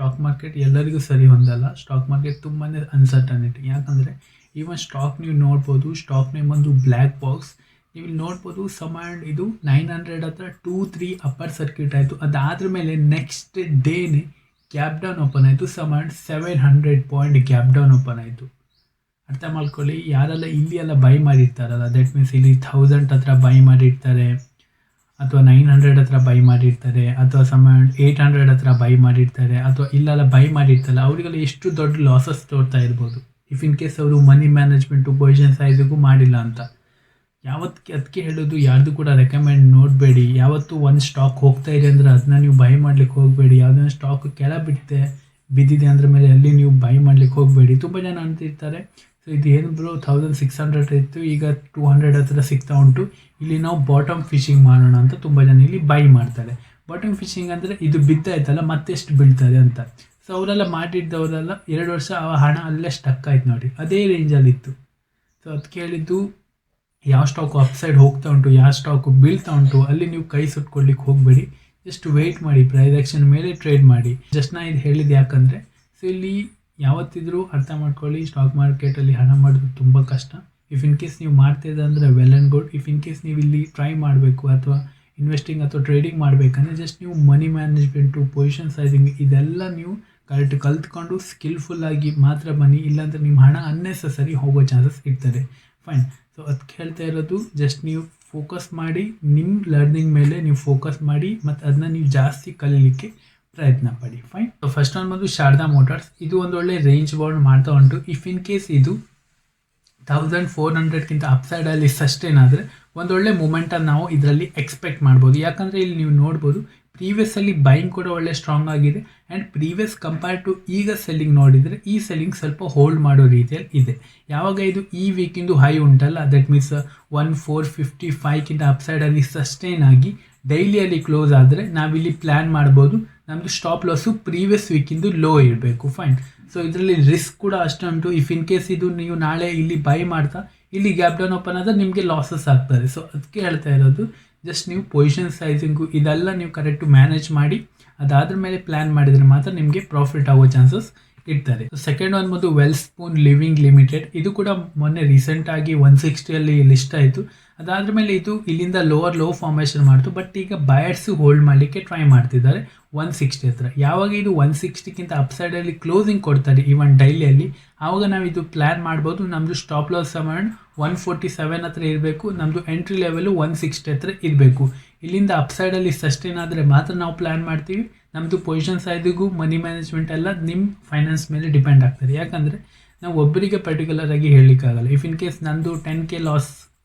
Stock market ಎಲ್ಲರಿಗೂ ಸರಿ ಹೊಂದಲ್ಲ. Stock market ತುಂಬಾ ಅನ್ಸರ್ಟನಿಟಿ. ಯಾಕಂದರೆ ಈವನ್ ಸ್ಟಾಕ್ ನೀವು ನೋಡ್ಬೋದು, ಸ್ಟಾಕ್ ನೇಮ್ ಒಂದು ಬ್ಲ್ಯಾಕ್ ಬಾಕ್ಸ್. ನೀವು ಇಲ್ಲಿ ನೋಡ್ಬೋದು ಸಮಾಂಡ್ ಇದು 900 ಹತ್ರ 2-3 ಅಪ್ಪರ್ ಸರ್ಕ್ಯೂಟ್ ಆಯಿತು. ಅದಾದ್ರ ಮೇಲೆ ನೆಕ್ಸ್ಟ್ ಡೇನೇ ಗ್ಯಾಪ್ ಡೌನ್ ಓಪನ್ ಆಯಿತು. ಸಮಾಂಡ್ 700 ಪಾಯಿಂಟ್ ಗ್ಯಾಪ್ ಡೌನ್ ಓಪನ್ ಆಯಿತು. ಅರ್ಥ ಮಾಡ್ಕೊಳ್ಳಿ, ಯಾರೆಲ್ಲ ಇಲ್ಲಿ ಎಲ್ಲ ಬೈ ಮಾಡಿರ್ತಾರಲ್ಲ, ದಟ್ ಮೀನ್ಸ್ ಇಲ್ಲಿ 1000 ಹತ್ರ ಬೈ ಮಾಡಿರ್ತಾರೆ, ಅಥವಾ 900 ಹತ್ರ ಬೈ ಮಾಡಿರ್ತಾರೆ, ಅಥವಾ ಸಮಾಂಡ್ 800 ಹತ್ರ ಬೈ ಮಾಡಿರ್ತಾರೆ, ಅಥವಾ ಇಲ್ಲೆಲ್ಲ ಬೈ ಮಾಡಿರ್ತಾರಲ್ಲ, ಅವರಿಗೆಲ್ಲ ಎಷ್ಟು ದೊಡ್ಡ ಲಾಸಸ್ ತೋರ್ತಾ ಇರ್ಬೋದು ಇಫ್ ಇನ್ ಕೇಸ್ ಅವರು ಮನಿ ಮ್ಯಾನೇಜ್ಮೆಂಟು ಪೊಸಿಷನ್ ಸೈಜಿಗೂ ಮಾಡಿಲ್ಲ ಅಂತ. ಅದಕ್ಕೆ ಹೇಳೋದು, ಯಾರ್ದು ಕೂಡ ರೆಕಮೆಂಡ್ ನೋಡಬೇಡಿ. ಯಾವತ್ತು ಒಂದು ಸ್ಟಾಕ್ ಹೋಗ್ತಾ ಇದೆ ಅಂದರೆ ಅದನ್ನ ನೀವು ಬೈ ಮಾಡ್ಲಿಕ್ಕೆ ಹೋಗಬೇಡಿ. ಯಾವುದೋ ಸ್ಟಾಕ್ ಕೆಳ ಬಿದ್ದಿದೆ ಅಂದ್ರೆ ಮೇಲೆ ಅಲ್ಲಿ ನೀವು ಬೈ ಮಾಡ್ಲಿಕ್ಕೆ ಹೋಗಬೇಡಿ. ತುಂಬ ಜನ ಅಂತಿರ್ತಾರೆ, ಸೊ ಇದು ಏನು ಬ್ರೋ 1600 ಇತ್ತು, ಈಗ 200 ಹತ್ರ ಸಿಗ್ತಾ ಉಂಟು, ಇಲ್ಲಿ ನಾವು ಬಾಟಮ್ ಫಿಶಿಂಗ್ ಮಾಡೋಣ ಅಂತ ತುಂಬ ಜನ ಇಲ್ಲಿ ಬೈ ಮಾಡ್ತಾರೆ. ಬಾಟಮ್ ಫಿಶಿಂಗ್ ಅಂದರೆ ಇದು ಬಿದ್ದಾಯ್ತಲ್ಲ ಮತ್ತೆಷ್ಟು ಬೀಳ್ತದೆ ಅಂತ. ಸೊ ಅವರೆಲ್ಲ ಮಾಡಿದ್ದವರೆಲ್ಲ 2 ವರ್ಷ ಆ ಹಣ ಅಲ್ಲೇ ಸ್ಟಕ್ ಆಯ್ತು ನೋಡಿ, ಅದೇ ರೇಂಜಲ್ಲಿತ್ತು. ಸೊ ಅದಕ್ಕೆ ಹೇಳಿದ್ದು, ಯಾವ ಸ್ಟಾಕು ಅಪ್ಸೈಡ್ ಹೋಗ್ತಾ ಉಂಟು, ಯಾವ ಸ್ಟಾಕು ಬೀಳ್ತಾ ಉಂಟು, ಅಲ್ಲಿ ನೀವು ಕೈ ಸುಟ್ಕೊಳ್ಲಿಕ್ಕೆ ಹೋಗಬೇಡಿ. ಜಸ್ಟ್ ವೆಯ್ಟ್ ಮಾಡಿ, ಪ್ರೈಸ್ ಆ್ಯಕ್ಷನ್ ಮೇಲೆ ಟ್ರೇಡ್ ಮಾಡಿ. ಜಸ್ಟ್ ನಾ ಇದು ಹೇಳಿದ್ದು ಯಾಕಂದರೆ, ಸೊ ಇಲ್ಲಿ ಯಾವತ್ತಿದ್ರೂ ಅರ್ಥ ಮಾಡ್ಕೊಳ್ಳಿ, ಸ್ಟಾಕ್ ಮಾರ್ಕೆಟಲ್ಲಿ ಹಣ ಮಾಡೋದು ತುಂಬ ಕಷ್ಟ. ಇಫ್ ಇನ್ ಕೇಸ್ ನೀವು ಮಾಡ್ತಿದ್ದೆ ಅಂದರೆ well and good. If in case ನೀವು ಇಲ್ಲಿ ಟ್ರೈ ಮಾಡಬೇಕು ಅಥವಾ ಇನ್ವೆಸ್ಟಿಂಗ್ ಅಥವಾ ಟ್ರೇಡಿಂಗ್ ಮಾಡಬೇಕಂದ್ರೆ ಜಸ್ಟ್ ನೀವು ಮನಿ ಮ್ಯಾನೇಜ್ಮೆಂಟು, ಪೊಸಿಷನ್ ಸೈಜಿಂಗ್ ಇದೆಲ್ಲ ನೀವು ಕರೆಕ್ಟ್ ಕಲ್ತ್ಕೊಂಡು ಸ್ಕಿಲ್ಫುಲ್ಲಾಗಿ ಮಾತ್ರ ಬನ್ನಿ. ಇಲ್ಲಾಂದರೆ ನಿಮ್ಮ ಹಣ ಅನ್ನೆಸಸರಿ ಹೋಗೋ ಚಾನ್ಸಸ್ ಇರ್ತದೆ. ಫೈನ್. ಸೊ ಅದಕ್ಕೆ ಹೇಳ್ತಾ ಇರೋದು, ಜಸ್ಟ್ ನೀವು ಫೋಕಸ್ ಮಾಡಿ, ನಿಮ್ಮ ಲರ್ನಿಂಗ್ ಮೇಲೆ ನೀವು ಫೋಕಸ್ ಮಾಡಿ ಮತ್ತು ಅದನ್ನ ನೀವು ಜಾಸ್ತಿ ಕಲೀಲಿಕ್ಕೆ ಪ್ರಯತ್ನ ಪಡಿ. ಫೈನ್. ಸೊ ಫಸ್ಟ್ ಒಂದು ಬಂದು ಶಾರದಾ ಮೋಟಾರ್ಸ್. ಇದು ಒಂದು ಒಳ್ಳೆ ರೇಂಜ್ ಬೌಂಡ್ ಮಾಡ್ತಾ ಉಂಟು. ಇಫ್ ಇನ್ ಕೇಸ್ ಇದು 1400ಕ್ಕಿಂತ ಅಪ್ಸೈಡಲ್ಲಿ ಸಸ್ಟೇನ್ ಆದರೆ ಒಂದೊಳ್ಳೆ ಮೂಮೆಂಟನ್ನು ನಾವು ಇದರಲ್ಲಿ ಎಕ್ಸ್ಪೆಕ್ಟ್ ಮಾಡ್ಬೋದು. ಯಾಕಂದರೆ ಇಲ್ಲಿ ನೀವು ನೋಡ್ಬೋದು, ಪ್ರೀವಿಯಸ್ಸಲ್ಲಿ ಬೈಯಿಂಗ್ ಕೂಡ ಒಳ್ಳೆ ಸ್ಟ್ರಾಂಗ್ ಆಗಿದೆ. ಆ್ಯಂಡ್ ಪ್ರೀವಿಯಸ್ ಕಂಪೇರ್ ಟು ಈಗ ಸೆಲ್ಲಿಂಗ್ ನೋಡಿದರೆ ಈ ಸೆಲ್ಲಿಂಗ್ ಸ್ವಲ್ಪ ಹೋಲ್ಡ್ ಮಾಡೋ ರೀತಿಯಲ್ಲಿ ಇದೆ. ಯಾವಾಗ ಇದು ಈ ವೀಕಿಂದು ಹೈ ಉಂಟಲ್ಲ, ದಟ್ ಮೀನ್ಸ್ 1455ಕ್ಕಿಂತ ಅಪ್ಸೈಡಲ್ಲಿ ಸಸ್ಟೇನ್ ಆಗಿ ಡೈಲಿಯಲ್ಲಿ ಕ್ಲೋಸ್ ಆದರೆ ನಾವಿಲ್ಲಿ ಪ್ಲ್ಯಾನ್ ಮಾಡ್ಬೋದು, ನಮ್ಮದು ಸ್ಟಾಪ್ ಲಾಸು ಪ್ರೀವಿಯಸ್ ವೀಕಿಂದು ಲೋ ಇರಬೇಕು. ಫೈನ್. ಸೊ ಇದರಲ್ಲಿ ರಿಸ್ಕ್ ಕೂಡ ಅಷ್ಟೇ ಉಂಟು. ಇಫ್ ಇನ್ ಕೇಸ್ ಇದು ನೀವು ನಾಳೆ ಇಲ್ಲಿ ಬೈ ಮಾಡ್ತಾ ಇಲ್ಲಿ ಗ್ಯಾಪ್ ಡೌನ್ ಓಪನ್ ಆದರೆ ನಿಮಗೆ ಲಾಸಸ್ ಆಗ್ತದೆ. ಸೊ ಅದಕ್ಕೆ ಹೇಳ್ತಾ ಇರೋದು, ಜಸ್ಟ್ ನೀವು ಪೊಸಿಷನ್ ಸೈಜಿಂಗು ಇದೆಲ್ಲ ನೀವು ಕರೆಕ್ಟು ಮ್ಯಾನೇಜ್ ಮಾಡಿ ಅದಾದ್ರ ಮೇಲೆ ಪ್ಲ್ಯಾನ್ ಮಾಡಿದರೆ ಮಾತ್ರ ನಿಮಗೆ ಪ್ರಾಫಿಟ್ ಆಗೋ ಚಾನ್ಸಸ್ ಇರ್ತಾರೆ. ಸೆಕೆಂಡ್ ಒಂದು ಬಂದು ವೆಲ್ಸ್ಪೂನ್ ಲಿವಿಂಗ್ ಲಿಮಿಟೆಡ್. ಇದು ಕೂಡ ಮೊನ್ನೆ ರೀಸೆಂಟಾಗಿ 160 ಲಿಸ್ಟ್ ಆಯಿತು. ಅದಾದ್ರ ಮೇಲೆ ಇದು ಇಲ್ಲಿಂದ ಲೋ ಫಾರ್ಮೇಷನ್ ಮಾಡ್ತು. ಬಟ್ ಈಗ ಬಯರ್ಸು ಹೋಲ್ಡ್ ಮಾಡಲಿಕ್ಕೆ ಟ್ರೈ ಮಾಡ್ತಿದ್ದಾರೆ 160 ಹತ್ರ. ಯಾವಾಗ ಇದು 160ಕ್ಕಿಂತ ಅಪ್ಸೈಡಲ್ಲಿ ಕ್ಲೋಸಿಂಗ್ ಕೊಡ್ತಾರೆ ಈವನ್ ಡೈಲಿಯಲ್ಲಿ, ಆವಾಗ ನಾವು ಇದು ಪ್ಲ್ಯಾನ್ ಮಾಡ್ಬೋದು. ನಮ್ಮದು ಸ್ಟಾಪ್ ಲಾಸ್ ಅಮೌಂಟ್ 147 ಹತ್ರ ಇರಬೇಕು, ನಮ್ಮದು ಎಂಟ್ರಿ ಲೆವೆಲು 160 ಹತ್ರ ಇರಬೇಕು. ಇಲ್ಲಿಂದ ಅಪ್ಸೈಡಲ್ಲಿ ಸಸ್ಟೇನ್ ಆದರೆ ಮಾತ್ರ ನಾವು ಪ್ಲ್ಯಾನ್ ಮಾಡ್ತೀವಿ. ನಮ್ಮದು ಪೊಸಿಷನ್ ಸೈಜಿಗೂ ಮನಿ ಮ್ಯಾನೇಜ್ಮೆಂಟ್ ಎಲ್ಲ ನಿಮ್ಮ ಫೈನಾನ್ಸ್ ಮೇಲೆ ಡಿಪೆಂಡ್ ಆಗ್ತದೆ. ಯಾಕಂದರೆ ನಾವು ಒಬ್ಬರಿಗೆ ಪರ್ಟಿಕ್ಯುಲರ್ ಆಗಿ ಹೇಳಲಿಕ್ಕಾಗಲ್ಲ. ಇಫ್ ಇನ್ ಕೇಸ್ ನಂದು 10K ಲಾಸ್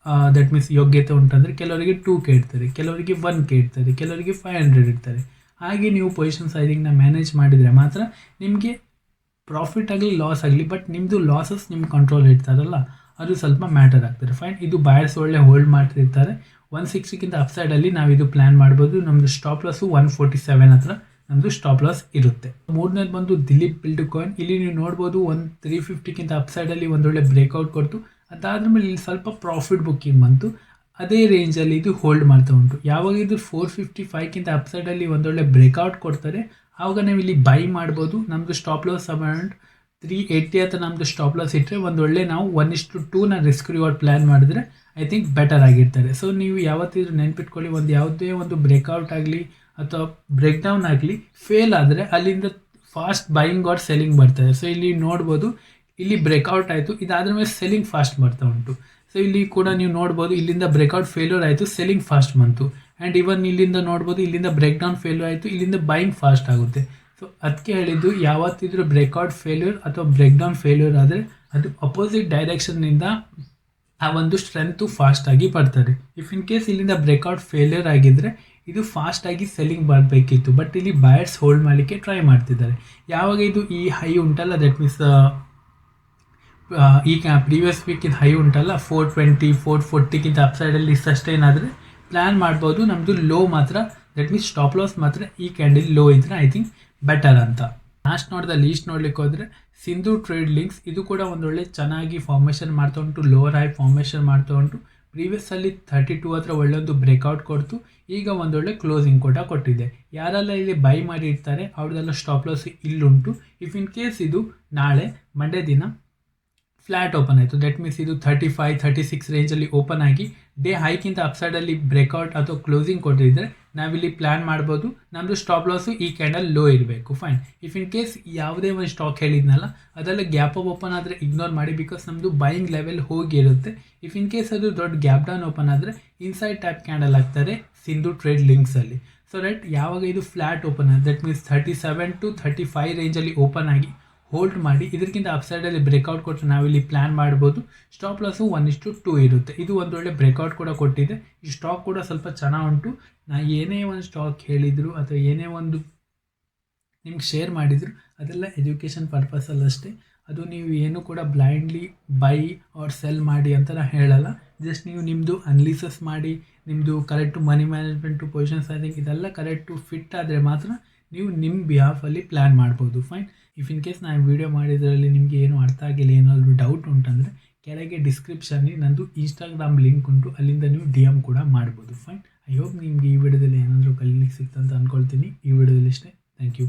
ದಟ್ ಮೀನ್ಸ್ ಯೋಗ್ಯತೆ ಉಂಟಂದರೆ ಕೆಲವರಿಗೆ 2K ಇರ್ತದೆ, ಕೆಲವರಿಗೆ 1K ಇರ್ತದೆ, ಕೆಲವರಿಗೆ 500 ಇರ್ತದೆ. ಹಾಗೆ ನೀವು ಪೊಸಿಷನ್ ಸೈಜಿಂಗ್ನ ಮ್ಯಾನೇಜ್ ಮಾಡಿದರೆ ಮಾತ್ರ ನಿಮಗೆ ಪ್ರಾಫಿಟ್ ಆಗಲಿ ಲಾಸ್ ಆಗಲಿ, ಬಟ್ ನಿಮ್ಮದು ಲಾಸಸ್ ನಿಮ್ಮ ಕಂಟ್ರೋಲ್ ಇರ್ತಾರಲ್ಲ, ಅದು ಸ್ವಲ್ಪ ಮ್ಯಾಟರ್ ಆಗ್ತದೆ. ಫೈನ್. ಇದು ಬಯರ್ಸ್ ಒಳ್ಳೆ ಹೋಲ್ಡ್ ಮಾಡ್ತಿರ್ತಾರೆ. 160ಕ್ಕಿಂತ ಅಪ್ಸೈಡಲ್ಲಿ ನಾವು ಇದು ಪ್ಲ್ಯಾನ್ ಮಾಡ್ಬೋದು. ನಮ್ಮದು ಸ್ಟಾಪ್ ಲಾಸು 147 ಹತ್ರ ನಮ್ಮದು ಸ್ಟಾಪ್ ಲಾಸ್ ಇರುತ್ತೆ. ಮೂರನೇದು ಬಂದು ದಿಲೀಪ್ ಬಿಲ್ಡ್ ಕಾಯಿನ್. ಇಲ್ಲಿ ನೀವು ನೋಡ್ಬೋದು 350ಕ್ಕಿಂತ ಅಪ್ಸೈಡಲ್ಲಿ ಒಂದೊಳ್ಳೆ ಬ್ರೇಕ್ಔಟ್ ಕೊಡ್ತು. ಅದಾದ ಮೇಲೆ ಇಲ್ಲಿ ಸ್ವಲ್ಪ ಪ್ರಾಫಿಟ್ ಬುಕ್ಕಿಂಗ್ ಬಂತು. ಅದೇ ರೇಂಜಲ್ಲಿ ಇದು ಹೋಲ್ಡ್ ಮಾಡ್ತಾ ಉಂಟು. ಯಾವಾಗ ಇದು 455ಕ್ಕಿಂತ ಅಪ್ಸೈಡಲ್ಲಿ ಒಂದೊಳ್ಳೆ ಬ್ರೇಕ್ಔಟ್ ಕೊಡ್ತಾರೆ, ಆವಾಗ ನಾವು ಇಲ್ಲಿ ಬೈ ಮಾಡ್ಬೋದು. ನಮ್ಮದು ಸ್ಟಾಪ್ ಲಾಸ್ ಅಮೌಂಟ್ 380 ಹತ್ರ ನಮ್ಮದು ಸ್ಟಾಪ್ ಲಾಸ್ ಇಟ್ಟರೆ ಒಂದೊಳ್ಳೆ ನಾವು 1:2ನ ರಿಸ್ಕ್ ರಿವಾರ್ಡ್ ಪ್ಲ್ಯಾನ್ ಮಾಡಿದ್ರೆ ಐ ಥಿಂಕ್ ಬೆಟರ್ ಆಗಿರ್ತಾರೆ. ಸೊ ನೀವು ಯಾವತ್ತಿದ್ರು ನೆನ್ಪಿಟ್ಕೊಳ್ಳಿ, ಯಾವುದೇ ಒಂದು ಬ್ರೇಕ್ಔಟ್ ಆಗಲಿ ಅಥವಾ ಬ್ರೇಕ್ ಡೌನ್ ಆಗಲಿ ಫೇಲ್ ಆದರೆ ಅಲ್ಲಿಂದ ಫಾಸ್ಟ್ ಬೈಯಿಂಗ್ ಆರ್ ಸೆಲ್ಲಿಂಗ್ ಬರ್ತದೆ. ಸೊ ಇಲ್ಲಿ ನೋಡ್ಬೋದು, ಇಲ್ಲಿ ಬ್ರೇಕ್ಔಟ್ ಆಯಿತು, ಇದಾದ್ರ ಮೇಲೆ ಸೆಲ್ಲಿಂಗ್ ಫಾಸ್ಟ್ ಬರ್ತಾ ಉಂಟು. ಸೊ ಇಲ್ಲಿ ಕೂಡ ನೀವು ನೋಡ್ಬೋದು, ಇಲ್ಲಿಂದ ಬ್ರೇಕ್ಔಟ್ ಫೇಲ್ಯೂರ್ ಆಯಿತು, ಸೆಲ್ಲಿಂಗ್ ಫಾಸ್ಟ್ ಬಂತು. ಆ್ಯಂಡ್ ಇವನ್ ಇಲ್ಲಿಂದ ನೋಡ್ಬೋದು, ಇಲ್ಲಿಂದ ಬ್ರೇಕ್ ಡೌನ್ ಫೇಲ್ಯೂರ್ ಆಯಿತು, ಇಲ್ಲಿಂದ ಬೈಯಿಂಗ್ ಫಾಸ್ಟ್ ಆಗುತ್ತೆ. ಸೊ ಅದಕ್ಕೆ ಹೇಳಿದ್ದು, ಯಾವತ್ತಿದ್ರೂ ಬ್ರೇಕ್ಔಟ್ ಫೇಲ್ಯೂರ್ ಅಥವಾ ಬ್ರೇಕ್ ಡೌನ್ ಫೇಲ್ಯೂರ್ ಆದರೆ ಅದು ಅಪೋಸಿಟ್ ಡೈರೆಕ್ಷನ್ನಿಂದ ಆ ಒಂದು ಸ್ಟ್ರೆಂತು ಫಾಸ್ಟಾಗಿ ಬರ್ತದೆ. ಇಫ್ ಇನ್ ಕೇಸ್ ಇಲ್ಲಿಂದ ಬ್ರೇಕ್ಔಟ್ ಫೇಲ್ಯೂರ್ ಆಗಿದ್ದರೆ ಇದು ಫಾಸ್ಟಾಗಿ ಸೆಲ್ಲಿಂಗ್ ಬರಬೇಕಿತ್ತು, ಬಟ್ ಇಲ್ಲಿ ಬಯರ್ಸ್ ಹೋಲ್ಡ್ ಮಾಡಲಿಕ್ಕೆ ಟ್ರೈ ಮಾಡ್ತಿದ್ದಾರೆ. ಯಾವಾಗ ಇದು ಈ ಹೈ ಉಂಟಲ್ಲ, ದಟ್ ಮೀನ್ಸ್ ಈಗ ಪ್ರೀವಿಯಸ್ ವೀಕಿನ ಹೈ ಉಂಟಲ್ಲ 420 440ಕ್ಕಿಂತ ಅಪ್ಸೈಡಲ್ಲಿ ಸಸ್ಟೈನ್ ಆದರೆ ಪ್ಲ್ಯಾನ್ ಮಾಡ್ಬೋದು. ನಮ್ಮದು ಲೋ ಮಾತ್ರ, ದಟ್ ಮೀನ್ಸ್ ಸ್ಟಾಪ್ ಲಾಸ್ ಮಾತ್ರ ಈ ಕ್ಯಾಂಡಲ್ ಲೋ ಇದ್ದರೆ ಐ ಥಿಂಕ್ ಬೆಟರ್ ಅಂತ. ಲಾಸ್ಟ್ ಲೀಸ್ಟ್ ನೋಡ್ಲಿಕ್ಕೆ ಹೋದರೆ ಸಿಂಧು ಟ್ರೇಡ್ ಲಿಂಕ್ಸ್. ಇದು ಕೂಡ ಒಂದೊಳ್ಳೆ ಚೆನ್ನಾಗಿ ಫಾರ್ಮೇಷನ್ ಮಾಡ್ತಾ ಉಂಟು, ಲೋವರ್ ಹೈ ಫಾರ್ಮೇಷನ್ ಮಾಡ್ತಾ ಉಂಟು. ಪ್ರೀವಿಯಸ್ಸಲ್ಲಿ 32 ಹತ್ರ ಒಳ್ಳೆಯೊಂದು ಬ್ರೇಕ್ಔಟ್ ಕೊಡ್ತು, ಈಗ ಒಂದೊಳ್ಳೆ ಕ್ಲೋಸಿಂಗ್ ಕೂಡ ಕೊಟ್ಟಿದೆ. ಯಾರೆಲ್ಲ ಇಲ್ಲಿ ಬೈ ಮಾಡಿರ್ತಾರೆ ಅವ್ರದ್ದೆಲ್ಲ ಸ್ಟಾಪ್ ಲಾಸ್ ಇಲ್ಲುಂಟು. ಇಫ್ ಇನ್ ಕೇಸ್ ಇದು ನಾಳೆ ಮಂಡೇ ದಿನ ಫ್ಲ್ಯಾಟ್ ಓಪನ್ ಆಯಿತು, ದಟ್ ಮೀನ್ಸ್ ಇದು 35-36 ರೇಂಜಲ್ಲಿ ಓಪನ್ ಆಗಿ ಡೇ ಹೈಕ್ಕಿಂತ ಅಪ್ಸೈಡಲ್ಲಿ ಬ್ರೇಕ್ಔಟ್ ಅಥವಾ ಕ್ಲೋಸಿಂಗ್ ಕೊಟ್ಟಿದ್ದರೆ ನಾವಿಲ್ಲಿ ಪ್ಲ್ಯಾನ್ ಮಾಡ್ಬೋದು ನಮ್ಮದು ಸ್ಟಾಪ್ ಲಾಸು ಈ ಕ್ಯಾಂಡಲ್ ಲೋ ಇರಬೇಕು. ಫೈನ್. ಇಫ್ ಇನ್ ಕೇಸ್ ಯಾವುದೇ ಒಂದು ಸ್ಟಾಕ್ ಹೇಳಿದ್ನಲ್ಲ ಅದೆಲ್ಲ ಗ್ಯಾಪ್ ಅಪ್ ಓಪನ್ ಆದರೆ ಇಗ್ನೋರ್ ಮಾಡಿ, ಬಿಕಾಸ್ ನಮ್ಮದು ಬೈಯಿಂಗ್ ಲೆವೆಲ್ ಹೋಗಿರುತ್ತೆ. ಇಫ್ ಇನ್ ಕೇಸ್ ಅದು ದೊಡ್ಡ ಗ್ಯಾಪ್ ಡೌನ್ ಓಪನ್ ಆದರೆ ಇನ್ಸೈಡ್ ಟ್ಯಾಪ್ ಕ್ಯಾಂಡಲ್ ಆಗ್ತಾರೆ ಸಿಂಧು ಟ್ರೇಡ್ ಲಿಂಕ್ಸಲ್ಲಿ. ಸೊ ರೈಟ್, ಯಾವಾಗ ಇದು ಫ್ಲ್ಯಾಟ್ ಓಪನ್ ಆಗಿದೆ ದಟ್ ಮೀನ್ಸ್ 37-35 ರೇಂಜಲ್ಲಿ ಓಪನ್ ಆಗಿ ಹೋಲ್ಡ್ ಮಾಡಿ ಇದಕ್ಕಿಂತ ಅಪ್ಸೈಡಲ್ಲಿ ಬ್ರೇಕ್ಔಟ್ ಕೊಟ್ಟರೆ ನಾವಿಲ್ಲಿ ಪ್ಲ್ಯಾನ್ ಮಾಡ್ಬೋದು. ಸ್ಟಾಪ್ ಲಾಸು 1:2 ಇರುತ್ತೆ. ಇದು ಒಂದೊಳ್ಳೆ ಬ್ರೇಕ್ಔಟ್ ಕೂಡ ಕೊಟ್ಟಿದೆ. ಈ ಸ್ಟಾಕ್ ಕೂಡ ಸ್ವಲ್ಪ ಚೆನ್ನಾಗಿ ಉಂಟು. ನಾ ಏನೇ ಒಂದು ಸ್ಟಾಕ್ ಹೇಳಿದರು ಅಥವಾ ಏನೇ ಒಂದು ನಿಮ್ಗೆ ಶೇರ್ ಮಾಡಿದರು ಅದೆಲ್ಲ ಎಜುಕೇಷನ್ ಪರ್ಪಸಲ್ಲಷ್ಟೇ. ಅದು ನೀವು ಏನು ಕೂಡ ಬ್ಲೈಂಡ್ಲಿ ಬೈ ಆರ್ ಸೆಲ್ ಮಾಡಿ ಅಂತ ನಾನು ಹೇಳಲ್ಲ. ಜಸ್ಟ್ ನೀವು ನಿಮ್ಮದು ಅನಾಲಿಸಿಸ್ ಮಾಡಿ ನಿಮ್ಮದು ಕರೆಕ್ಟು ಮನಿ ಮ್ಯಾನೇಜ್ಮೆಂಟು ಪೊಸಿಷನ್ಸ್ ಐಥಿಂಕ್ ಇದೆಲ್ಲ ಕರೆಕ್ಟು ಫಿಟ್ ಆದರೆ ಮಾತ್ರ ನೀವು ನಿಮ್ಮ ಬಿಹಾಫಲ್ಲಿ ಪ್ಲ್ಯಾನ್ ಮಾಡ್ಬೋದು. ಫೈನ್. ಇಫ್ ಇನ್ ಕೇಸ್ ನಾನು ವೀಡಿಯೋ ಮಾಡಿದ್ರಲ್ಲಿ ನಿಮಗೆ ಏನು ಅರ್ಥ ಆಗಿಲ್ಲ, ಏನಾದರೂ ಡೌಟ್ ಉಂಟಂದರೆ ಕೆಳಗೆ ಡಿಸ್ಕ್ರಿಪ್ಷನ್ನಿ ನಂದು ಇನ್ಸ್ಟಾಗ್ರಾಮ್ ಲಿಂಕ್ ಉಂಟು, ಅಲ್ಲಿಂದ ನೀವು DM ಕೂಡ ಮಾಡ್ಬೋದು. ಫೈನ್. ಐ ಹೋಪ್ ನಿಮಗೆ ಈ ವಿಡಿಯೋದಲ್ಲಿ ಏನಾದರೂ ಕಲೀಲಿಕ್ಕೆ ಸಿಕ್ತಂತ ಅಂದ್ಕೊಳ್ತೀನಿ. ಈ ವಿಡಿಯೋದಲ್ಲಿ ಇಷ್ಟೇ. Thank you.